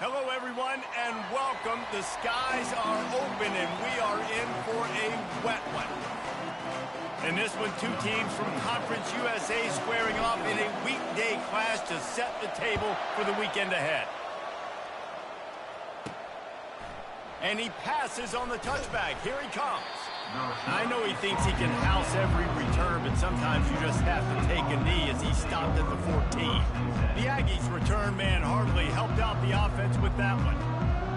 Hello, everyone, and welcome. The skies are open, and we are in for a wet one. In this one, two teams from Conference USA squaring off in a weekday clash to set the table for the weekend ahead. And he passes on the touchback. Here he comes. I know he thinks he can house every return, but sometimes you just have to take a knee as he stopped at the 14. The Aggies' return man hardly helped out the offense with that one.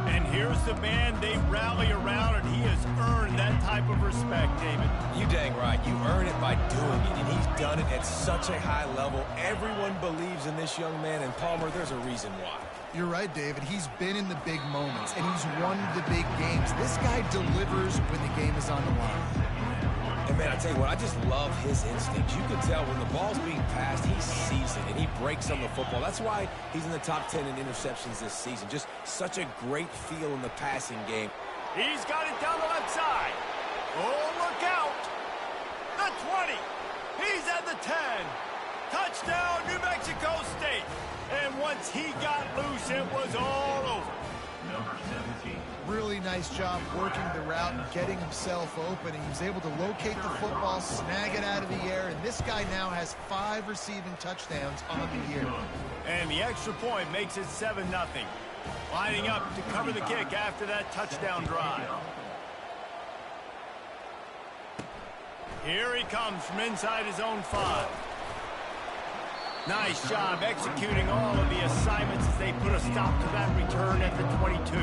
And here's the man they rally around, and he has earned that type of respect, David. You dang right. You earn it by doing it, and he's done it at such a high level. Everyone believes in this young man, and Palmer, there's a reason why. You're right, David. He's been in the big moments, and he's won the big games. This guy delivers when the game is on the line. And, man, I tell you what, I just love his instincts. You can tell when the ball's being passed, he sees it, and he breaks on the football. That's why he's in the top 10 in interceptions this season. Just such a great feel in the passing game. He's got it down the left side. Oh, look out. The 20. He's at the 10. Touchdown, New Mexico State. And once he got loose, it was all over. Number 17. Really nice job working the route and getting himself open. He was able to locate the football, snag it out of the air, and this guy now has 5 receiving touchdowns on the year. And the extra point makes it 7-0. Lining up to cover the kick after that touchdown drive. Here he comes from inside his own 5. Nice job executing all of the assignments as they put a stop to that return at the 22.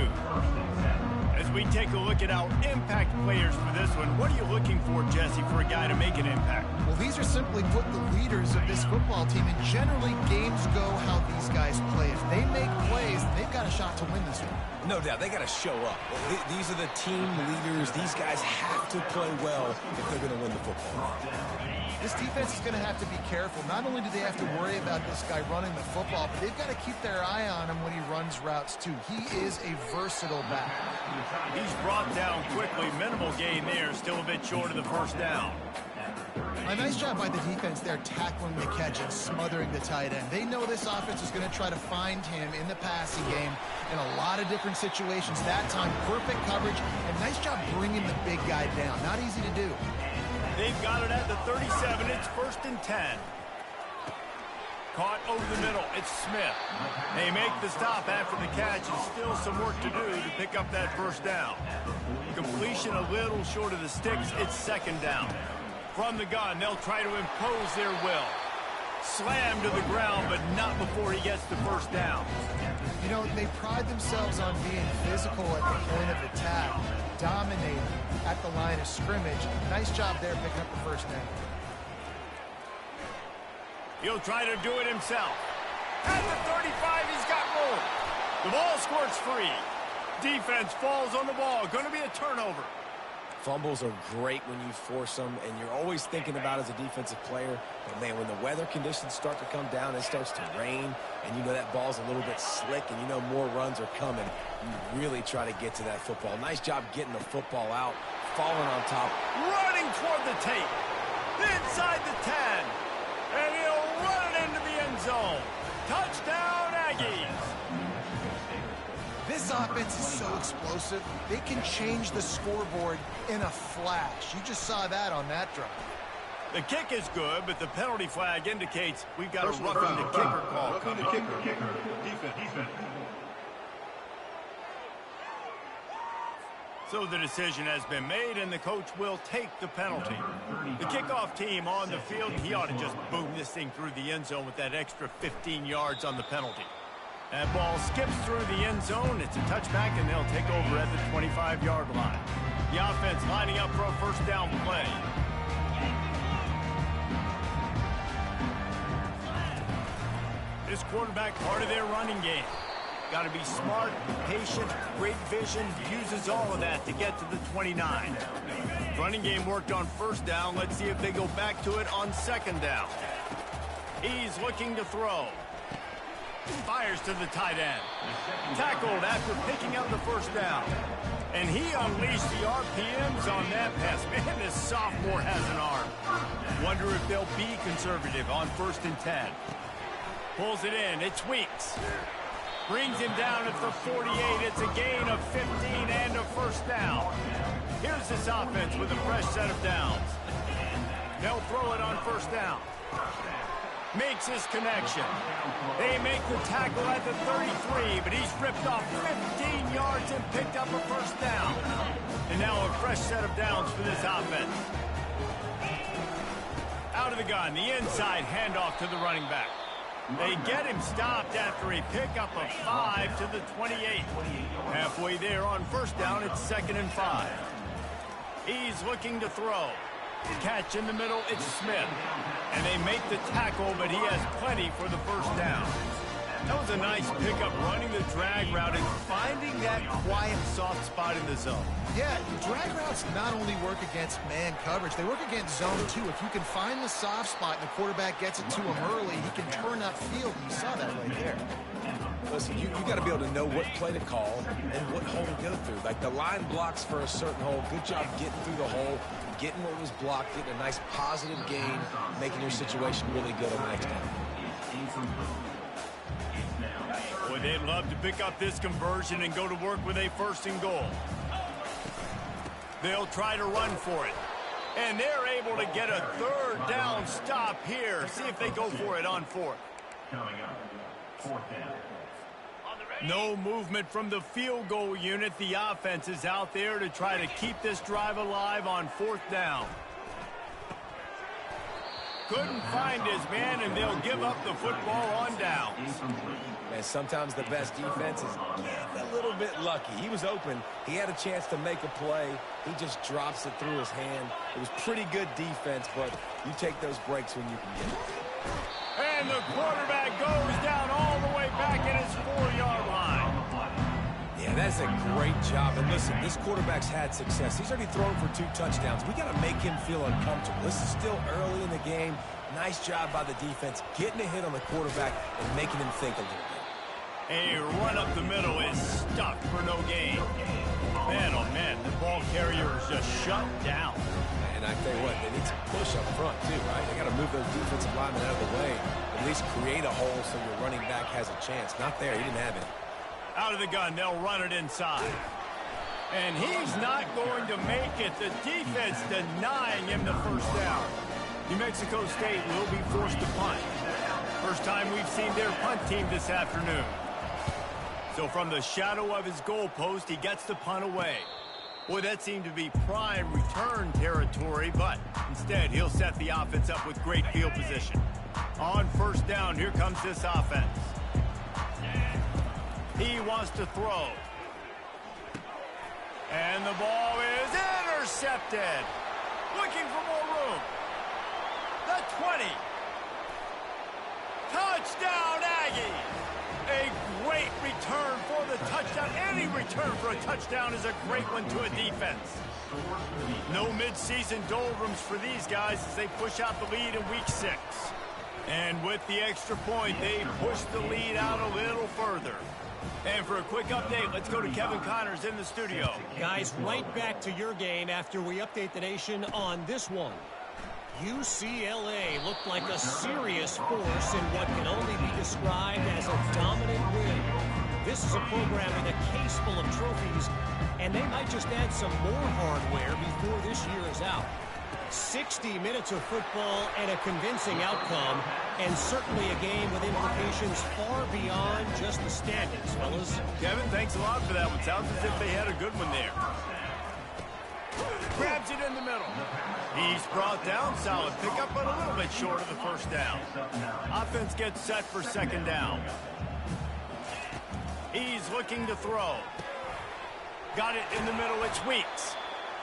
As we take a look at our impact players for this one, what are you looking for, Jesse, for a guy to make an impact? Well, these are simply put the leaders of this football team, and generally games go how these guys play. If they make plays, they've got a shot to win this one. No doubt, they got to show up. These are the team leaders. These guys have to play well if they're going to win the football. This defense is going to have to be careful. Not only do they have to worry about this guy running the football, but they've got to keep their eye on him when he runs routes, too. He is a versatile back. He's brought down quickly. Minimal gain there. Still a bit short of the first down. A nice job by the defense there tackling the catch and smothering the tight end. They know this offense is going to try to find him in the passing game in a lot of different situations. That time, perfect coverage, and nice job bringing the big guy down. Not easy to do. They've got it at the 37. It's 1st and 10. Caught over the middle. It's Smith. They make the stop after the catch, and still some work to do to pick up that first down. Completion a little short of the sticks. It's 2nd down. From the gun, they'll try to impose their will. Slam to the ground, but not before he gets the first down. You know, they pride themselves on being physical at the point of attack, dominating at the line of scrimmage. Nice job there picking up the first down. He'll try to do it himself. At the 35, he's got room. The ball squirts free. Defense falls on the ball. Going to be a turnover. Fumbles are great when you force them, and you're always thinking about as a defensive player, but, man, when the weather conditions start to come down, it starts to rain, and you know that ball's a little bit slick, and you know more runs are coming. You really try to get to that football. Nice job getting the football out, falling on top. Running toward the tape. Inside the 10. And he'll run it into the end zone. Touchdown, Aggies. This offense is so explosive, they can change the scoreboard in a flash. You just saw that on that drive. The kick is good, but the penalty flag indicates we've got a roughing the kicker call coming. Defense. So the decision has been made, and the coach will take the penalty. The kickoff team on the field, he ought to just boom this thing through the end zone with that extra 15 yards on the penalty. That ball skips through the end zone. It's a touchback, and they'll take over at the 25-yard line. The offense lining up for a first down play. This quarterback, part of their running game. Got to be smart, patient, great vision, uses all of that to get to the 29. Running game worked on first down. Let's see if they go back to it on 2nd down. He's looking to throw. Fires to the tight end. Tackled after picking up the first down. And he unleashed the RPMs on that pass. Man, this sophomore has an arm. Wonder if they'll be conservative on 1st and 10. Pulls it in. It's Weeks. Brings him down at the 48. It's a gain of 15 and a first down. Here's this offense with a fresh set of downs. They'll throw it on first down. Makes his connection. They make the tackle at the 33, but he's ripped off 15 yards and picked up a first down. And now a fresh set of downs for this offense. Out of the gun, the inside handoff to the running back. They get him stopped after a pickup of 5 to the 28. Halfway there on first down, it's 2nd and 5. He's looking to throw. Catch in the middle, it's Smith. And they make the tackle, but he has plenty for the first down. That was a nice pickup, running the drag route and finding that quiet, soft spot in the zone. Yeah, drag routes not only work against man coverage, they work against zone too. If you can find the soft spot and the quarterback gets it to him early, he can turn upfield. You saw that right there. Listen, you got to be able to know what play to call and what hole to go through. Like the line blocks for a certain hole. Good job getting through the hole, getting what was blocked, getting a nice positive gain, making your situation really good on the next down. Boy, they'd love to pick up this conversion and go to work with a 1st and goal. They'll try to run for it. And they're able to get a 3rd down stop here. See if they go for it on 4th. Coming up, 4th down. No movement from the field goal unit. The offense is out there to try to keep this drive alive on 4th down. Couldn't find his man, and they'll give up the football on downs. And sometimes the best defense is getting a little bit lucky. He was open. He had a chance to make a play. He just drops it through his hand. It was pretty good defense, but you take those breaks when you can get it. And the quarterback goes down all the way back at his 4-yard line. Yeah, that's a great job. And listen, this quarterback's had success. He's already thrown for 2 touchdowns. We got to make him feel uncomfortable. This is still early in the game. Nice job by the defense, getting a hit on the quarterback and making him think a little bit. A run up the middle is stuck for no gain. Man, oh man, the ball carrier is just shut down. And I tell you what, they need some push up front too, right? They got to move those defensive linemen out of the way. At least create a hole so your running back has a chance. Not there. He didn't have it. Out of the gun, they'll run it inside. And he's not going to make it. The defense denying him the first down. New Mexico State will be forced to punt. First time we've seen their punt team this afternoon. So from the shadow of his goalpost, he gets the punt away. Boy, that seemed to be prime return territory, but instead he'll set the offense up with great field position. On first down, here comes this offense. He wants to throw. And the ball is intercepted. Looking for more room. The 20. Touchdown, Aggies. A great return for the touchdown. Any return for a touchdown is a great one to a defense. No midseason doldrums for these guys as they push out the lead in week 6. And with the extra point, they push the lead out a little further. And for a quick update, let's go to Kevin Connors in the studio. Guys, right back to your game after we update the nation on this one. UCLA looked like a serious force in what can only be described as a dominant win. This is a program with a case full of trophies, and they might just add some more hardware before this year is out. 60 minutes of football and a convincing outcome, and certainly a game with implications far beyond just the standings, fellas. Kevin, thanks a lot for that one. Sounds as if they had a good one there. Grabs it in the middle. He's brought down, solid pickup, but a little bit short of the first down. Offense gets set for second down. He's looking to throw. Got it in the middle, it's Weeks.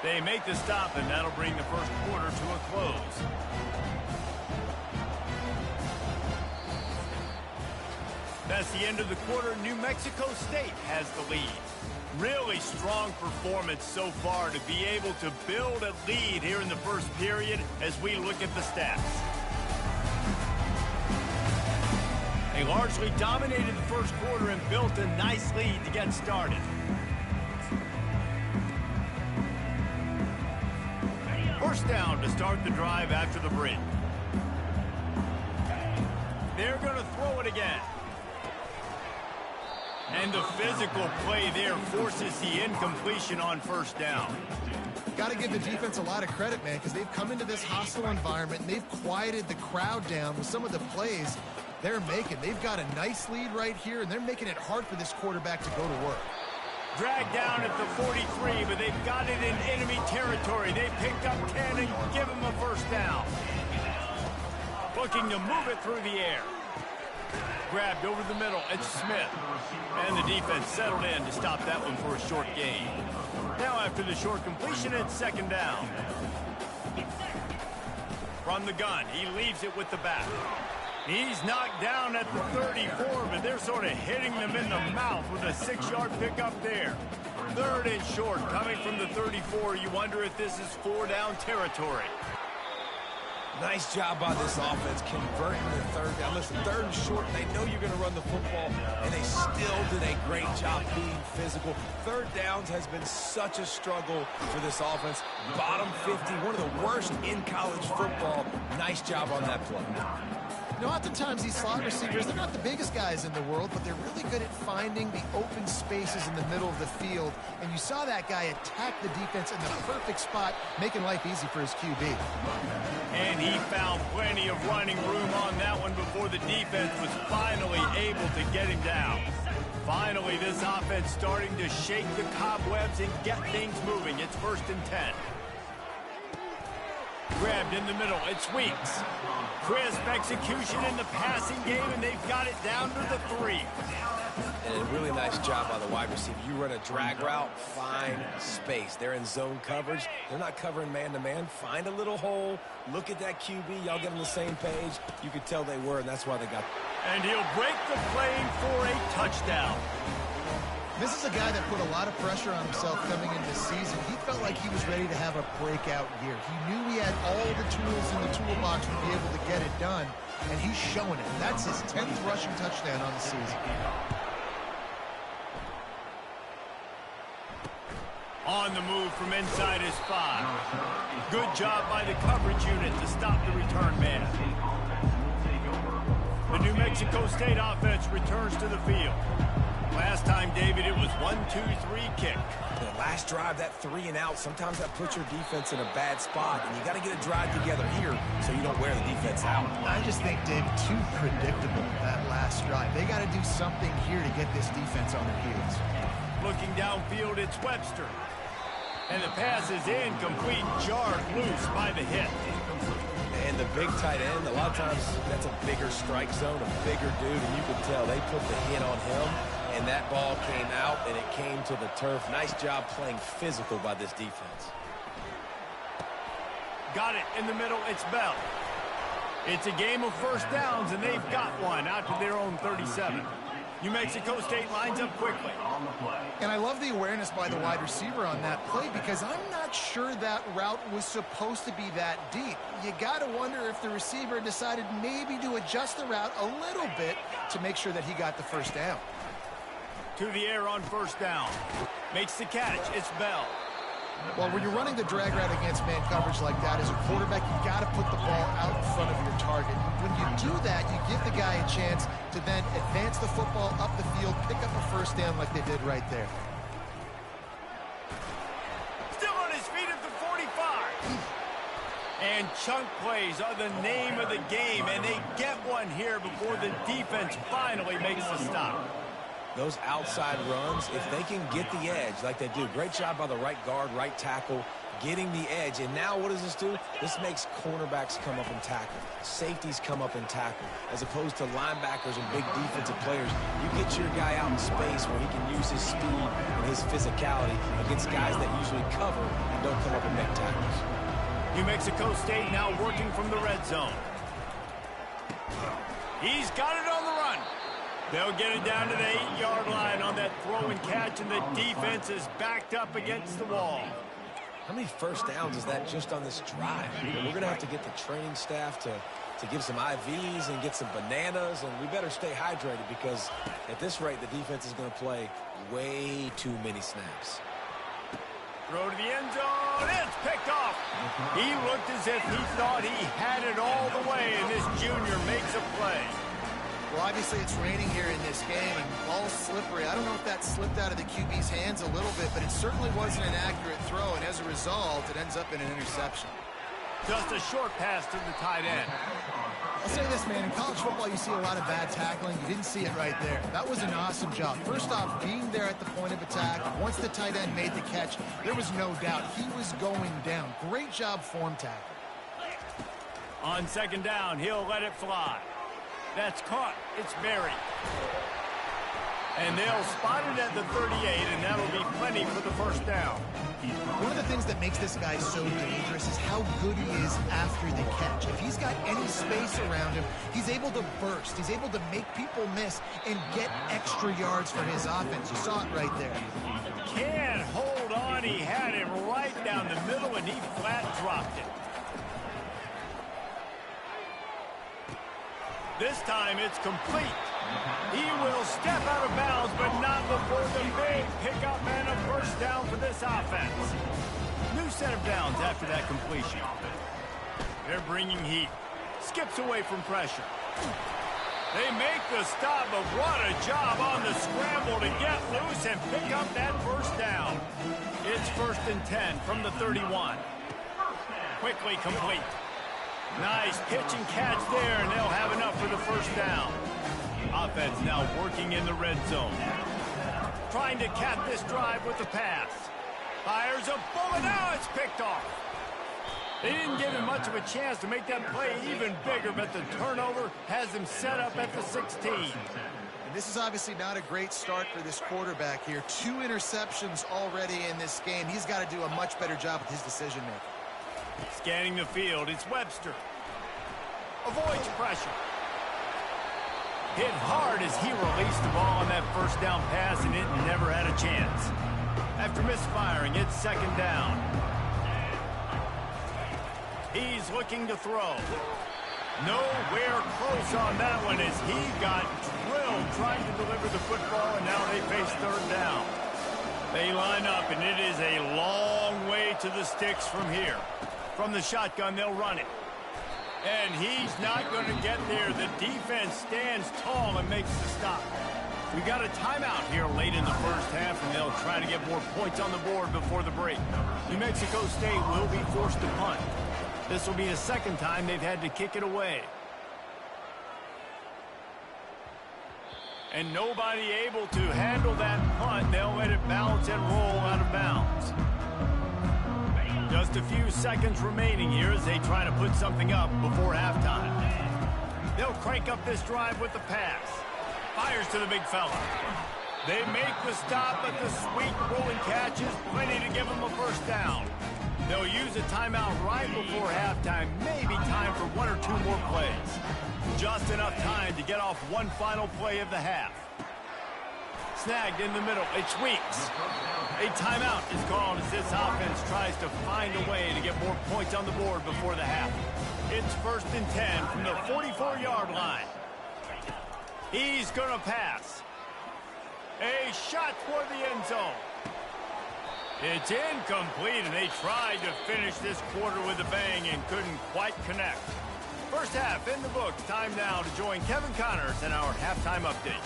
They make the stop, and that'll bring the first quarter to a close. That's the end of the quarter. New Mexico State has the lead. Really strong performance so far to be able to build a lead here in the first period as we look at the stats. They largely dominated the first quarter and built a nice lead to get started. First down to start the drive after the break. They're going to throw it again. And the physical play there forces the incompletion on first down. Got to give the defense a lot of credit, man, because they've come into this hostile environment and they've quieted the crowd down with some of the plays they're making. They've got a nice lead right here, and they're making it hard for this quarterback to go to work. Dragged down at the 43, but they've got it in enemy territory. They pick up 10 and give him a first down. Looking to move it through the air. Grabbed over the middle. It's Smith. And the defense settled in to stop that one for a short gain. Now after the short completion, it's second down. From the gun, he leaves it with the back. He's knocked down at the 34, but they're sort of hitting them in the mouth with a 6-yard pickup there. Third and short, coming from the 34. You wonder if this is 4-down territory. Nice job by this offense converting the third down. Listen, third and short, they know you're going to run the football, and they still did a great job being physical. Third downs has been such a struggle for this offense. Bottom 50, one of the worst in college football. Nice job on that play. You know, oftentimes these slot receivers, they're not the biggest guys in the world, but they're really good at finding the open spaces in the middle of the field. And you saw that guy attack the defense in the perfect spot, making life easy for his QB. And he found plenty of running room on that one before the defense was finally able to get him down. Finally, this offense starting to shake the cobwebs and get things moving. It's 1st and 10. Grabbed in the middle, it's Weeks. Crisp execution in the passing game, and they've got it down to the 3. And a really nice job by the wide receiver. You run a drag route, find space. They're in zone coverage. They're not covering man-to-man. Find a little hole. Look at that QB. Y'all get on the same page. You could tell they were, and that's why they got. And he'll break the plane for a touchdown. This is a guy that put a lot of pressure on himself coming into the season. He felt like he was ready to have a breakout year. He knew he had all the tools in the toolbox to be able to get it done, and he's showing it. That's his 10th rushing touchdown on the season. On the move from inside his 5. Good job by the coverage unit to stop the return man. The New Mexico State offense returns to the field. Last time, David, it was 1-2-3 kick. The last drive, that 3 and out, sometimes that puts your defense in a bad spot, and you got to get a drive together here so you don't wear the defense out. I just think, David, too predictable, that last drive. They got to do something here to get this defense on their heels. Looking downfield, it's Webster. And the pass is incomplete, jarred loose by the hit. And the big tight end, a lot of times that's a bigger strike zone, a bigger dude, and you can tell they put the hit on him, and that ball came out, and it came to the turf. Nice job playing physical by this defense. Got it in the middle, it's Bell. It's a game of first downs, and they've got one out to their own 37. New Mexico State lines up quickly. And I love the awareness by the wide receiver on that play because I'm not sure that route was supposed to be that deep. You got to wonder if the receiver decided maybe to adjust the route a little bit to make sure that he got the first down. To the air on first down. Makes the catch. It's Bell. Well, when you're running the drag route against man coverage like that, as a quarterback, you got to put the ball out in front of your target. When you do that, you give the guy a chance to then advance the football up the field, pick up a first down like they did right there. Still on his feet at the 45. And chunk plays are the name of the game, and they get one here before the defense finally makes the stop. Those outside runs, if they can get the edge like they do, great job by the right guard, right tackle, getting the edge. And now what does this do? This makes cornerbacks come up and tackle. Safeties come up and tackle. As opposed to linebackers and big defensive players, you get your guy out in space where he can use his speed and his physicality against guys that usually cover and don't come up and make tackles. New Mexico State now working from the red zone. He's got it on the run. They'll get it down to the 8-yard line on that throw and catch, and the defense is backed up against the wall. How many first downs is that just on this drive? We're going to have to get the training staff to give some IVs and get some bananas, and we better stay hydrated because at this rate, the defense is going to play way too many snaps. Throw to the end zone. It's picked off. He looked as if he thought he had it all the way, and this junior makes a play. Well, obviously it's raining here in this game, and ball's slippery. I don't know if that slipped out of the QB's hands a little bit, but it certainly wasn't an accurate throw, and as a result, it ends up in an interception. Just a short pass to the tight end. I'll say this, man. In college football, you see a lot of bad tackling. You didn't see it right there. That was an awesome job. First off, being there at the point of attack. Once the tight end made the catch, there was no doubt he was going down. Great job form tackle. On second down, he'll let it fly. That's caught. It's buried. And they'll spot it at the 38, and that'll be plenty for the first down. One of the things that makes this guy so dangerous is how good he is after the catch. If he's got any space around him, he's able to burst. He's able to make people miss and get extra yards for his offense. You saw it right there. Can't hold on. He had it right down the middle, and he flat dropped it. This time it's complete. He will step out of bounds, but not before the big pickup and a first down for this offense. New set of downs after that completion. They're bringing heat. Skips away from pressure. They make the stop, but what a job on the scramble to get loose and pick up that first down. It's 1st and 10 from the 31. Quickly complete. Nice pitch and catch there, and they'll have enough for the first down. Offense now working in the red zone. Trying to cap this drive with the pass. Fires a bullet. Now it's picked off. They didn't give him much of a chance to make that play even bigger, but the turnover has him set up at the 16. And this is obviously not a great start for this quarterback here. 2 interceptions already in this game. He's got to do a much better job with his decision-making. Scanning the field, it's Webster. Avoids pressure. Hit hard as he released the ball on that first down pass, and it never had a chance. After misfiring, it's 2nd down. He's looking to throw. Nowhere close on that one as he got drilled trying to deliver the football, and now they face 3rd down. They line up, and it is a long way to the sticks from here. From the shotgun, they'll run it. And he's not going to get there. The defense stands tall and makes the stop. We got a timeout here late in the first half, and they'll try to get more points on the board before the break. New Mexico State will be forced to punt. This will be the 2nd time they've had to kick it away. And nobody able to handle that punt. They'll let it bounce and roll out of bounds. Just a few seconds remaining here as they try to put something up before halftime. They'll crank up this drive with the pass. Fires to the big fella. They make the stop, but the sweet rolling catch is plenty to give them a first down. They'll use a timeout right before halftime. Maybe time for 1 or 2 more plays. Just enough time to get off one final play of the half. Snagged in the middle. It's Weeks. A timeout is called as this offense tries to find a way to get more points on the board before the half. It's 1st and 10 from the 44-yard line. He's going to pass. A shot toward the end zone. It's incomplete, and they tried to finish this quarter with a bang and couldn't quite connect. First half in the books. Time now to join Kevin Connors in our halftime update.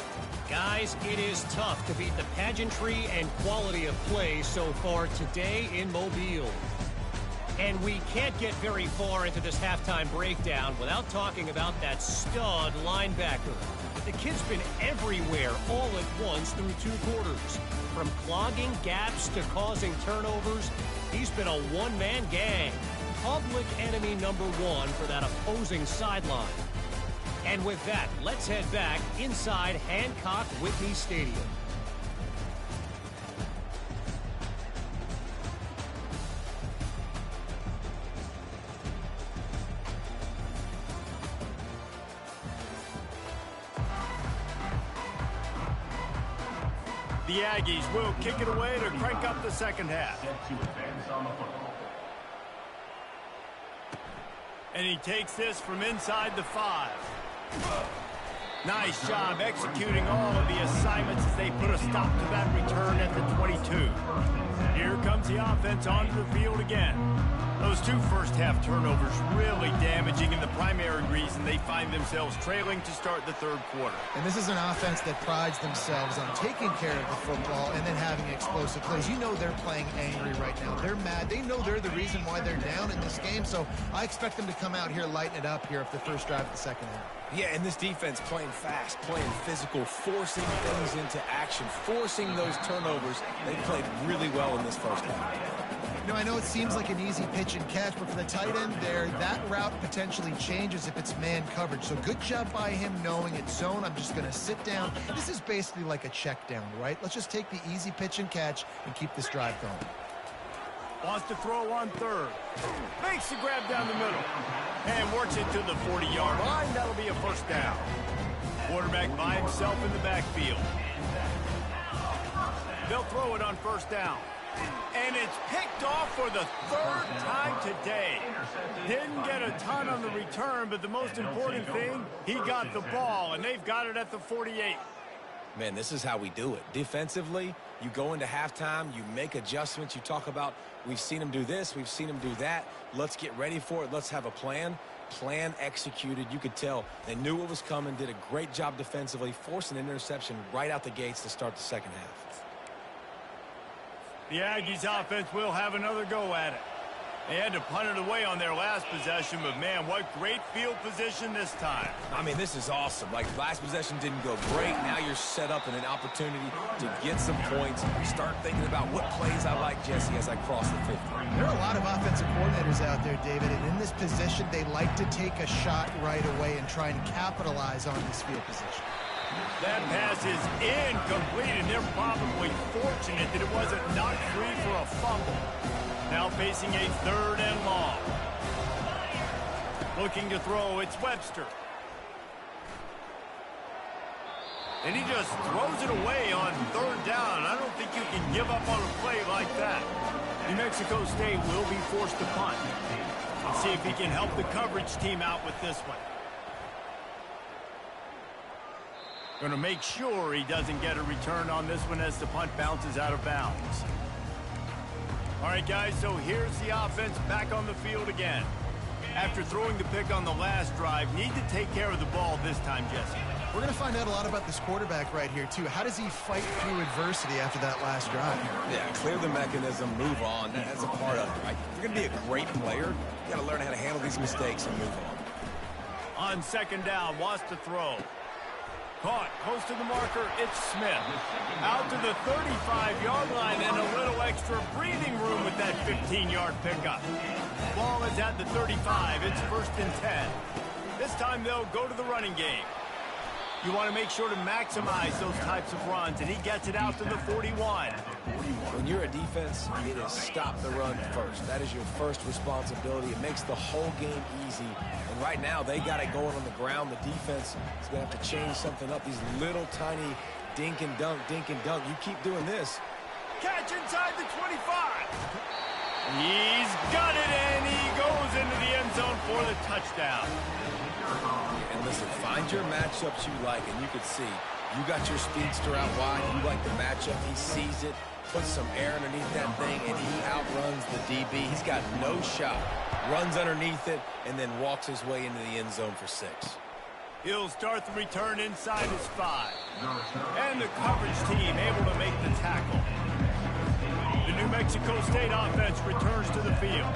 Guys, it is tough to beat the pageantry and quality of play so far today in Mobile. And we can't get very far into this halftime breakdown without talking about that stud linebacker. The kid's been everywhere all at once through 2 quarters. From clogging gaps to causing turnovers, he's been a one-man gang. Public enemy number 1 for that opposing sideline. And with that, let's head back inside Hancock Whitney Stadium. The Aggies will kick it away to crank up the second half. And he takes this from inside the 5. Nice job executing all of the assignments as they put a stop to that return at the 22. Here comes the offense onto the field again. Those two first-half turnovers really damaging, and the primary reason they find themselves trailing to start the third quarter. And this is an offense that prides themselves on taking care of the football and then having explosive plays. You know they're playing angry right now. They're mad. They know they're the reason why they're down in this game, so I expect them to come out here, lighten it up here for the first drive of the second half. Yeah, and this defense playing fast, playing physical, forcing things into action, forcing those turnovers. They played really well in this first half. You know, I know it seems like an easy pitch and catch, but for the tight end there, that route potentially changes if it's man coverage. So good job by him knowing it's zone. I'm just going to sit down. This is basically like a check down, right? Let's just take the easy pitch and catch and keep this drive going. Wants to throw on third. Makes the grab down the middle. And works it to the 40-yard line. That'll be a first down. Quarterback by himself in the backfield. They'll throw it on first down. And it's picked off for the third time today. Didn't get a ton on the return, but the most important thing, he got the ball, and they've got it at the 48. Man, this is how we do it. Defensively, you go into halftime, you make adjustments. You talk about, we've seen them do this, we've seen them do that. Let's get ready for it. Let's have a plan. Plan executed. You could tell they knew what was coming, did a great job defensively, forced an interception right out the gates to start the second half. The Aggies offense will have another go at it. They had to punt it away on their last possession, but man, what great field position this time. I mean, this is awesome. Like, last possession didn't go great. Now you're set up in an opportunity to get some points. Start thinking about what plays I like, Jesse, as I cross the 50. There are a lot of offensive coordinators out there, David, and in this position, they like to take a shot right away and try and capitalize on this field position. That pass is incomplete, and they're probably fortunate that it wasn't knocked free for a fumble. Now facing a third and long. Looking to throw, it's Webster. And he just throws it away on third down. I don't think you can give up on a play like that. New Mexico State will be forced to punt. Let's see if he can help the coverage team out with this one. Going to make sure he doesn't get a return on this one as the punt bounces out of bounds. All right, guys, so here's the offense back on the field again. After throwing the pick on the last drive, need to take care of the ball this time, Jesse. We're going to find out a lot about this quarterback right here, too. How does he fight through adversity after that last drive? Yeah, clear the mechanism, move on. That's a part of it, right? If you're going to be a great player, you got to learn how to handle these mistakes and move on. On second down, wants to throw. Caught, close to the marker, it's Smith. Out to the 35-yard line and a little extra breathing room with that 15-yard pickup. Ball is at the 35, it's 1st and 10. This time they'll go to the running game. You want to make sure to maximize those types of runs, and he gets it out to the 41. When you're a defense, it is stop the run first. That is your first responsibility. It makes the whole game easy. And right now, they got it going on the ground. The defense is going to have to change something up. These little tiny dink and dunk, dink and dunk. You keep doing this. Catch inside the 25. He's got it, and he goes into the end zone for the touchdown. And listen, find your matchups you like, and you can see you got your speedster out wide. You like the matchup. He sees it, puts some air underneath that thing, and he outruns the DB. He's got no shot. Runs underneath it, and then walks his way into the end zone for 6. He'll start the return inside his 5. And the coverage team able to make the tackle. The New Mexico State offense returns to the field.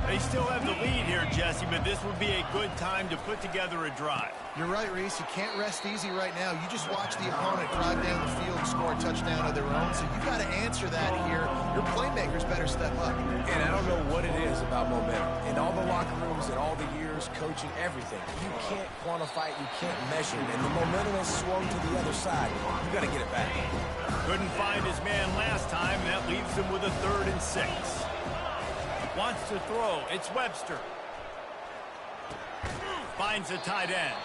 They still have the lead here, Jesse, but this would be a good time to put together a drive. You're right, Reese. You can't rest easy right now. You just watch the opponent drive down the field and score a touchdown of their own, so you've got to answer that here. Your playmakers better step up. And I don't know what it is about momentum. In all the locker rooms, in all the years, coaching, everything, you can't quantify it, you can't measure it. And the momentum has swung to the other side. You got to get it back. Couldn't find his man last time. That leaves him with a 3rd and 6. Wants to throw. It's Webster. Finds the tight end.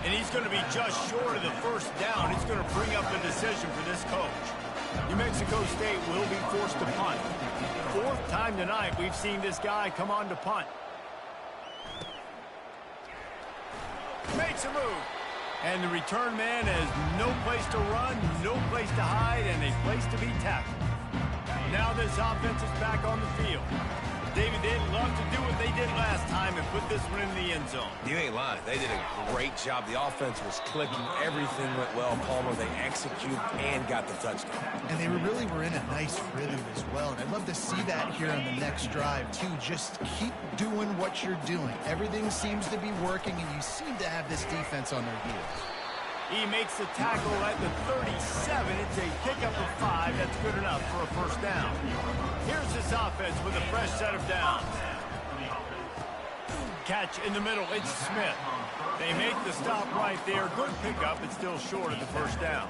And he's going to be just short of the first down. It's going to bring up a decision for this coach. New Mexico State will be forced to punt. 4th time tonight we've seen this guy come on to punt. Makes a move. And the return man has no place to run, no place to hide, and a place to be tackled. Now this offense is back on the field. David, they'd love to do what they did last time and put this one in the end zone. You ain't lying. They did a great job. The offense was clicking. Everything went well. Palmer, they executed and got the touchdown. And they really were in a nice rhythm as well. And I'd love to see that here on the next drive, too. Just keep doing what you're doing. Everything seems to be working, and you seem to have this defense on their heels. He makes the tackle at the 37. It's a pickup of 5. That's good enough for a first down. Here's this offense with a fresh set of downs. Catch in the middle. It's Smith. They make the stop right there. Good pickup. It's still short of the first down.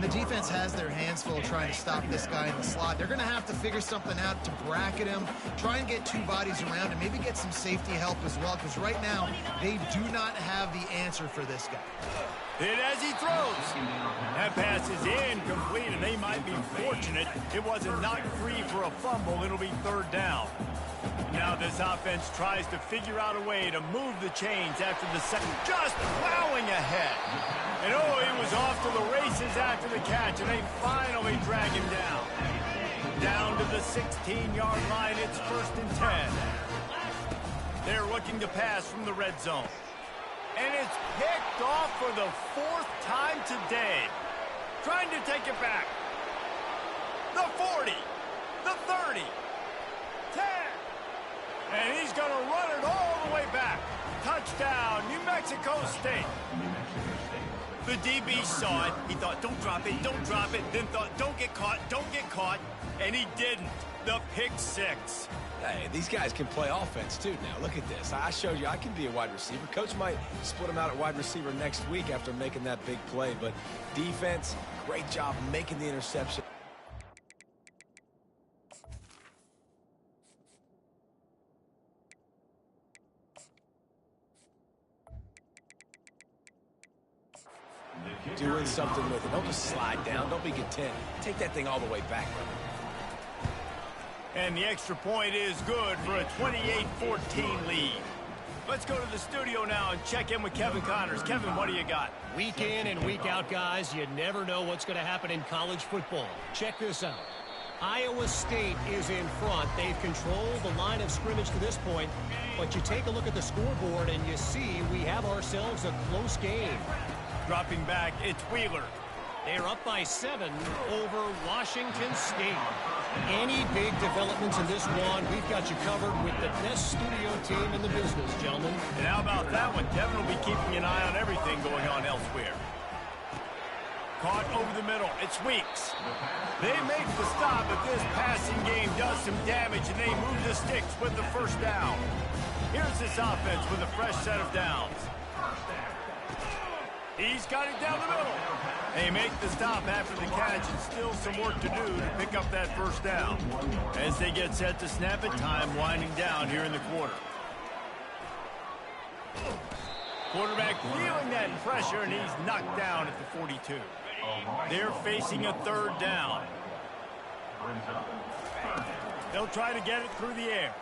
The defense has their hands full trying to stop this guy in the slot. They're going to have to figure something out to bracket him, try and get two bodies around him, maybe get some safety help as well, because right now they do not have the answer for this guy. Hit as he throws. That pass is incomplete, and they might be fortunate it wasn't knocked free for a fumble. It'll be third down. Now this offense tries to figure out a way to move the chains after the second. Just plowing ahead. And oh, he was off to the races after the catch, and they finally drag him down. Down to the 16-yard line. It's 1st and 10. They're looking to pass from the red zone. And it's picked off for the 4th time today. Trying to take it back. The 40. The 30. 10. And he's going to run it all the way back. Touchdown, New Mexico State. The DB saw it. He thought, don't drop it, don't drop it. Then thought, don't get caught, don't get caught. And he didn't. The pick 6. Hey, these guys can play offense, too. Now, look at this. I showed you I can be a wide receiver. Coach might split him out at wide receiver next week after making that big play. But defense, great job making the interception. Doing something with it. Don't just slide down. Don't be content. Take that thing all the way back, brother. And the extra point is good for a 28-14 lead. Let's go to the studio now and check in with Kevin Connors. Kevin, what do you got? Week in and week out, guys, you never know what's going to happen in college football. Check this out. Iowa State is in front. They've controlled the line of scrimmage to this point. But you take a look at the scoreboard and you see we have ourselves a close game. Dropping back, it's Wheeler. They're up by 7 over Washington State. Any big developments in this one, we've got you covered with the best studio team in the business, gentlemen. And how about that one? Kevin will be keeping an eye on everything going on elsewhere. Caught over the middle. It's Weeks. They make the stop, but this passing game does some damage, and they move the sticks with the first down. Here's this offense with a fresh set of downs. He's got it down the middle. They make the stop after the catch, and still some work to do to pick up that first down. As they get set to snap it, time winding down here in the quarter. Quarterback feeling that pressure, and he's knocked down at the 42. They're facing a third down. They'll try to get it through the air.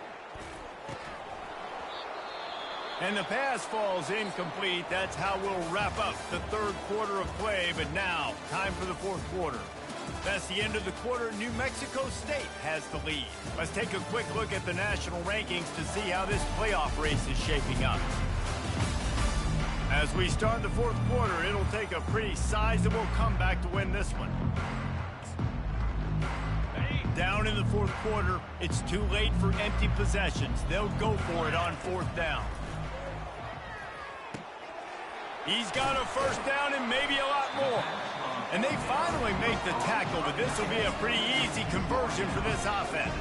And the pass falls incomplete. That's how we'll wrap up the third quarter of play. But now, time for the fourth quarter. That's the end of the quarter. New Mexico State has the lead. Let's take a quick look at the national rankings to see how this playoff race is shaping up. As we start the fourth quarter, it'll take a pretty sizable comeback to win this one. Down in the fourth quarter, it's too late for empty possessions. They'll go for it on fourth down. He's got a first down and maybe a lot more. And they finally make the tackle, but this will be a pretty easy conversion for this offense.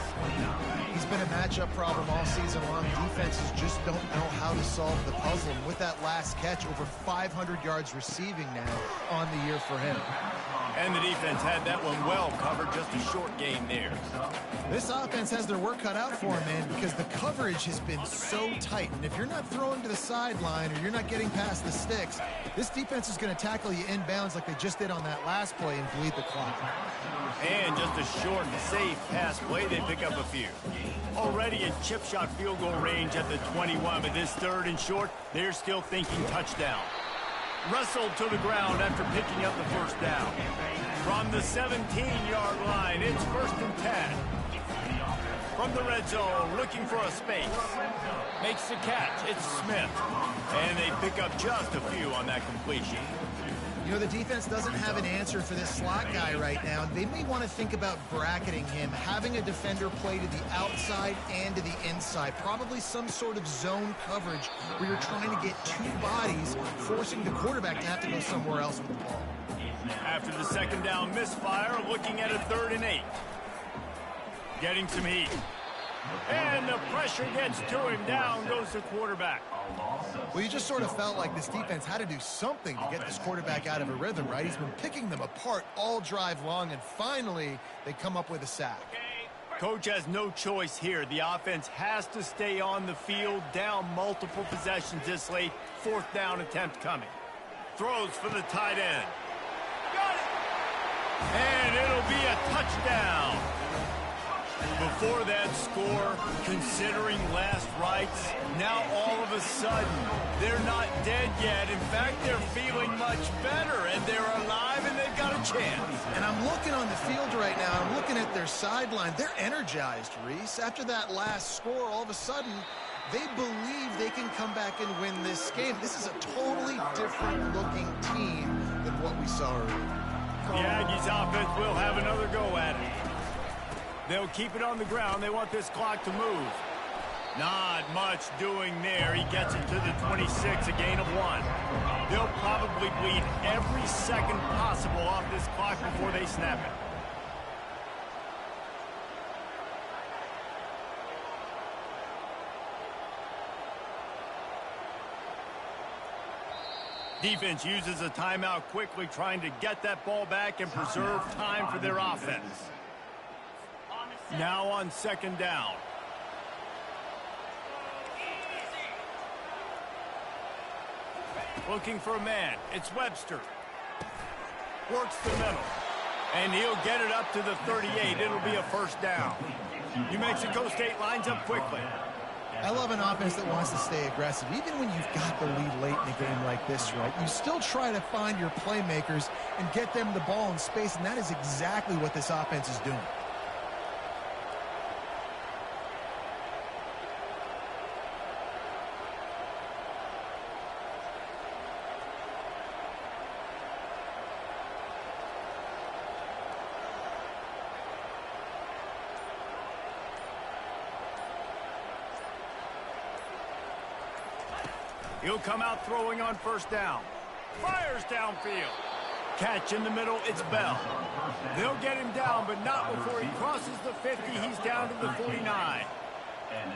He's been a matchup problem all season long. Defenses just don't know how to solve the puzzle. And with that last catch, over 500 yards receiving now on the year for him. And the defense had that one well covered, just a short game there. This offense has their work cut out for him, man, because the coverage has been so tight. And if you're not throwing to the sideline or you're not getting past the sticks, this defense is going to tackle you inbounds like they just did on that last play and bleed the clock. And just a short, safe pass play, they pick up a few. Already in chip shot field goal range at the 21, but this third and short, they're still thinking touchdown. Wrestled to the ground after picking up the first down. From the 17-yard line, it's 1st and 10. From the red zone, looking for a space. Makes the catch. It's Smith. And they pick up just a few on that completion. You know, the defense doesn't have an answer for this slot guy right now. They may want to think about bracketing him, having a defender play to the outside and to the inside. Probably some sort of zone coverage where you're trying to get two bodies, forcing the quarterback to have to go somewhere else with the ball. After the second down misfire, looking at a 3rd and 8. Getting some heat. And the pressure gets to him. Down goes the quarterback. Well, you just sort of felt like this defense had to do something to get this quarterback out of a rhythm, right? He's been picking them apart all drive long, and finally they come up with a sack. Coach has no choice here. The offense has to stay on the field, down multiple possessions this late. 4th down attempt coming. Throws for the tight end. Got it! And it'll be a touchdown. Before that score, considering last rites, now all of a sudden, they're not dead yet. In fact, they're feeling much better, and they're alive, and they've got a chance. And I'm looking on the field right now. I'm looking at their sideline. They're energized, Reese. After that last score, all of a sudden, they believe they can come back and win this game. This is a totally different-looking team than what we saw earlier. The Aggies offense will have another go at it. They'll keep it on the ground. They want this clock to move. Not much doing there. He gets it to the 26, a gain of 1. They'll probably bleed every second possible off this clock before they snap it. Defense uses a timeout quickly, trying to get that ball back and preserve time for their offense. Now on 2nd down. Looking for a man. It's Webster. Works the middle. And he'll get it up to the 38. It'll be a 1st down. New Mexico State lines up quickly. I love an offense that wants to stay aggressive. Even when you've got the lead late in a game like this, right, you still try to find your playmakers and get them the ball in space, and that is exactly what this offense is doing. He'll come out throwing on 1st down. Fires downfield. Catch in the middle, it's Bell. They'll get him down, but not before he crosses the 50. He's down to the 49.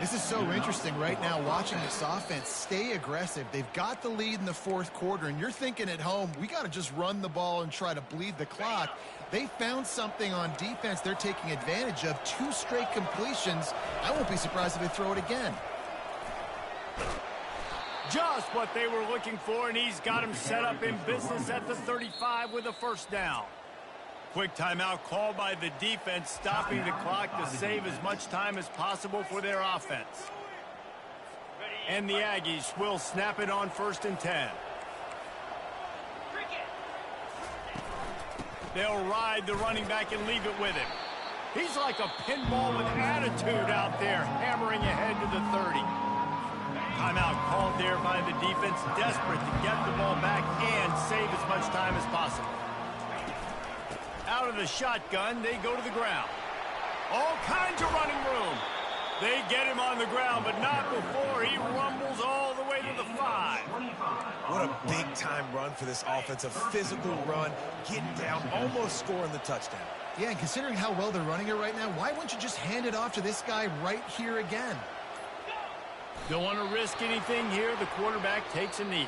This is so interesting right now, watching this offense stay aggressive. They've got the lead in the 4th quarter, and you're thinking at home, we got to just run the ball and try to bleed the clock. They found something on defense they're taking advantage of. 2 straight completions. I won't be surprised if they throw it again. Just what they were looking for, and he's got him set up in business at the 35 with a 1st down. Quick timeout called by the defense, stopping the clock to save as much time as possible for their offense. And the Aggies will snap it on 1st and 10. They'll ride the running back and leave it with him. He's like a pinball with attitude out there, hammering ahead to the 30. Timeout called there by the defense, desperate to get the ball back and save as much time as possible. Out of the shotgun, they go to the ground. All kinds of running room. They get him on the ground, but not before he rumbles all the way to the 5. What a big-time run for this offense, a physical run, getting down, almost scoring the touchdown. Yeah, and considering how well they're running it right now, why wouldn't you just hand it off to this guy right here again? Don't want to risk anything here. The quarterback takes a knee.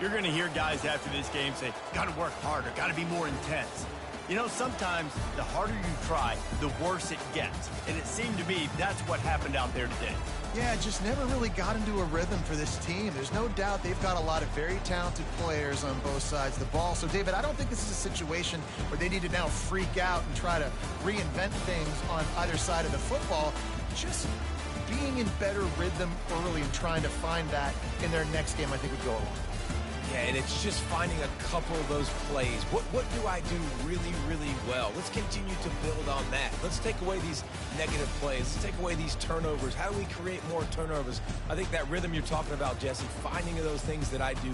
You're going to hear guys after this game say, got to work harder, got to be more intense. You know, sometimes the harder you try, the worse it gets. And it seemed to me that's what happened out there today. Yeah, just never really got into a rhythm for this team. There's no doubt they've got a lot of very talented players on both sides of the ball. So, David, I don't think this is a situation where they need to now freak out and try to reinvent things on either side of the football. Just being in better rhythm early and trying to find that in their next game, I think, would go along. Yeah, and it's just finding a couple of those plays. What do I do really, really well? Let's continue to build on that. Let's take away these negative plays. Let's take away these turnovers. How do we create more turnovers? I think that rhythm you're talking about, Jesse, finding those things that I do